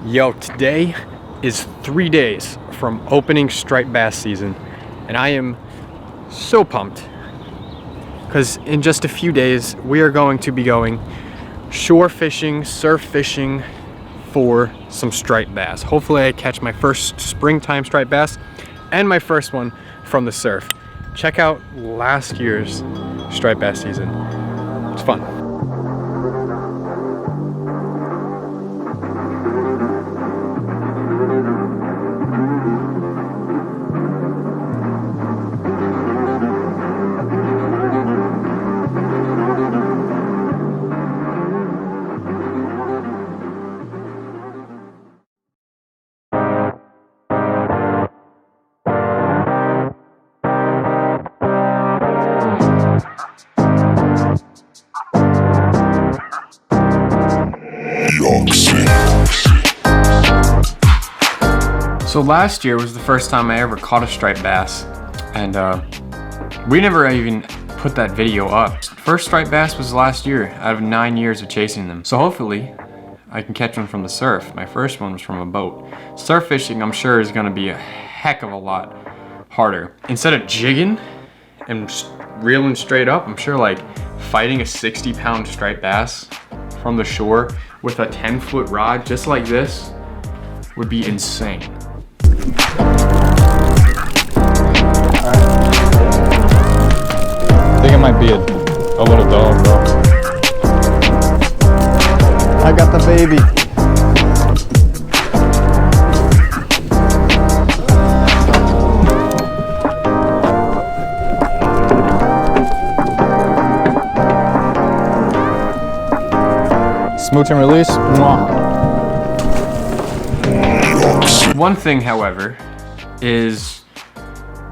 Yo, today is 3 days from opening striped bass season, and I am so pumped because in just a few days we are going to be going shore fishing, surf fishing for some striped bass. Hopefully I catch my first springtime striped bass and my first one from the surf. Check out last year's striped bass season. It's fun. So last year was the first time I ever caught a striped bass, and we never even put that video up. First striped bass was last year out of 9 years of chasing them. So hopefully I can catch one from the surf. My first one was from a boat. Surf fishing, I'm sure, is gonna be a heck of a lot harder. Instead of jigging and reeling straight up, I'm sure like fighting a 60-pound striped bass from the shore with a 10-foot rod just like this would be insane. I think it might be a little dog, bro. I got the baby. Smooch and release. Mwah. One thing, however, is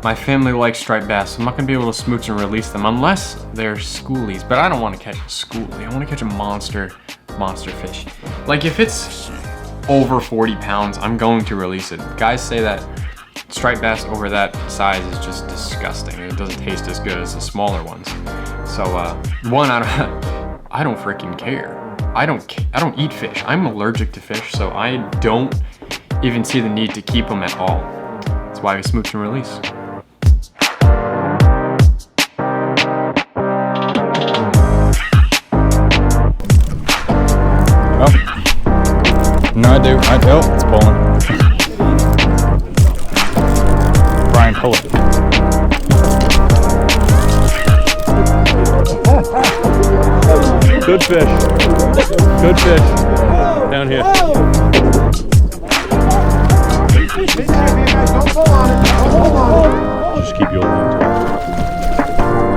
my family likes striped bass. I'm not gonna be able to smooch and release them unless they're schoolies, but I don't want to catch a schoolie. I want to catch a monster fish. Like if it's over 40 pounds, I'm going to release it. Guys say that striped bass over that size is just disgusting. It doesn't taste as good as the smaller ones. So one, I don't freaking care. I don't eat fish. I'm allergic to fish, so I don't even see the need to keep them at all. That's why we smooch and release. Oh. No, I do. Oh, it's pulling. Brian, pull it. Good fish. Good fish. Down here. Don't pull on it. Don't pull on it. Just keep your line tight.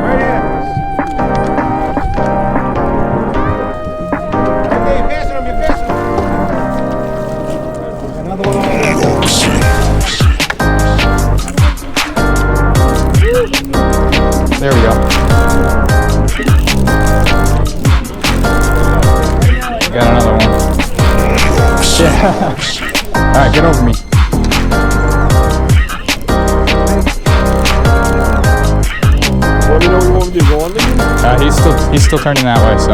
Right here. Okay, pass it on. You pass it. Another one on the There we go. Got another one. Yeah. All right, get over me. Let me know what you want me to do. Go on there? He's still turning that way, so.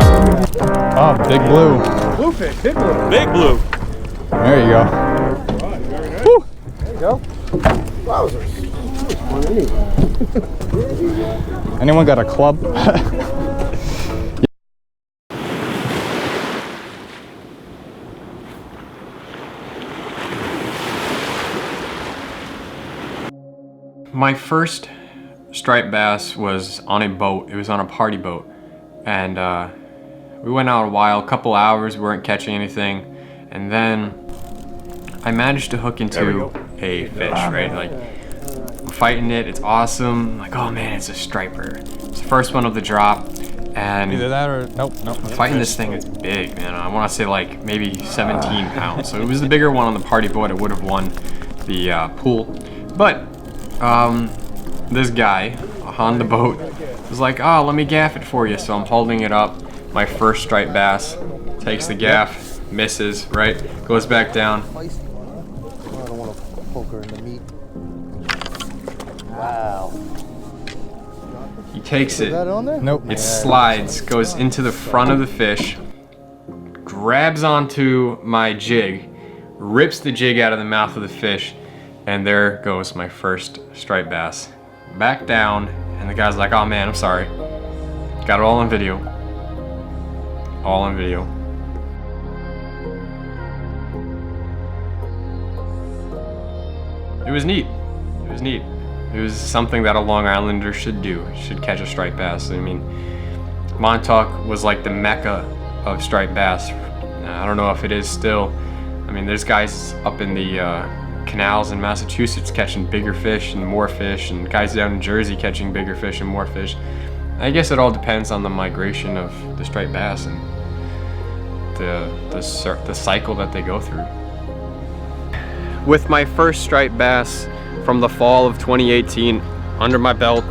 Oh, big blue. bluefish. Big blue. Big blue. There you go. Right, very nice. Woo. There you go. Wowzers. Anyone got a club? My first striped bass was on a boat. It was on a party boat, and we went out a couple hours, we weren't catching anything, and then I managed to hook into a fish, right? Like, I'm fighting it, it's awesome. I'm like, oh man, it's a striper. It's the first one of the drop, and Either that or nope. fighting this thing is big, man. I want to say like maybe 17 pounds. So it was the bigger one on the party boat. I would have won the pool, but this guy on the boat was like, oh, let me gaff it for you. So I'm holding it up. My first striped bass takes the gaff, misses, right? Goes back down. I don't want to poke her in the meat. Wow. He takes it. Is that on there? Nope. It slides, goes into the front of the fish, grabs onto my jig, rips the jig out of the mouth of the fish, and there goes my first striped bass. Back down, and the guy's like, oh man, I'm sorry. Got it all on video. All on video. It was neat. It was neat. It was something that a Long Islander should do, should catch a striped bass. I mean, Montauk was like the mecca of striped bass. I don't know if it is still. I mean, there's guys up in the canals in Massachusetts catching bigger fish and more fish, and guys down in Jersey catching bigger fish and more fish. I guess it all depends on the migration of the striped bass and the cycle that they go through. With my first striped bass from the fall of 2018 under my belt,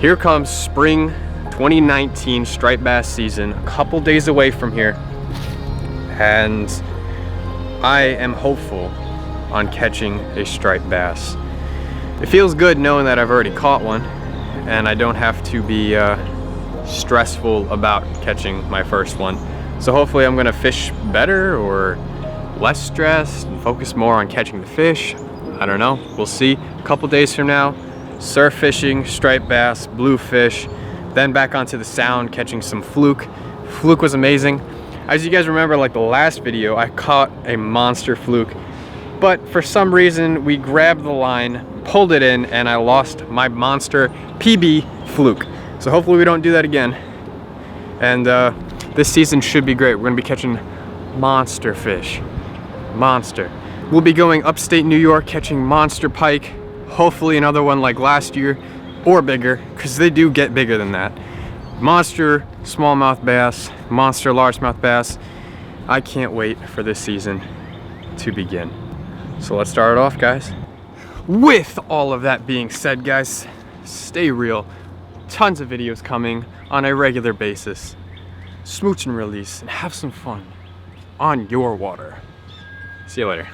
here comes spring 2019 striped bass season, a couple days away from here, and I am hopeful on catching a striped bass. It feels good knowing that I've already caught one and I don't have to be stressful about catching my first one. So hopefully I'm gonna fish better or less stressed and focus more on catching the fish. I don't know, we'll see. A couple days from now, surf fishing, striped bass, bluefish, then back onto the sound catching some fluke. Fluke was amazing. As you guys remember, like the last video, I caught a monster fluke, but for some reason we grabbed the line, pulled it in, and I lost my monster PB fluke. So hopefully we don't do that again. And this season should be great. We're gonna be catching monster fish. Monster. We'll be going upstate New York catching monster pike, hopefully another one like last year or bigger, because they do get bigger than that. Monster smallmouth bass, monster largemouth bass. I can't wait for this season to begin. So let's start it off, guys. With all of that being said, guys, stay real. Tons of videos coming on a regular basis. Smooch and release and have some fun on your water. See you later.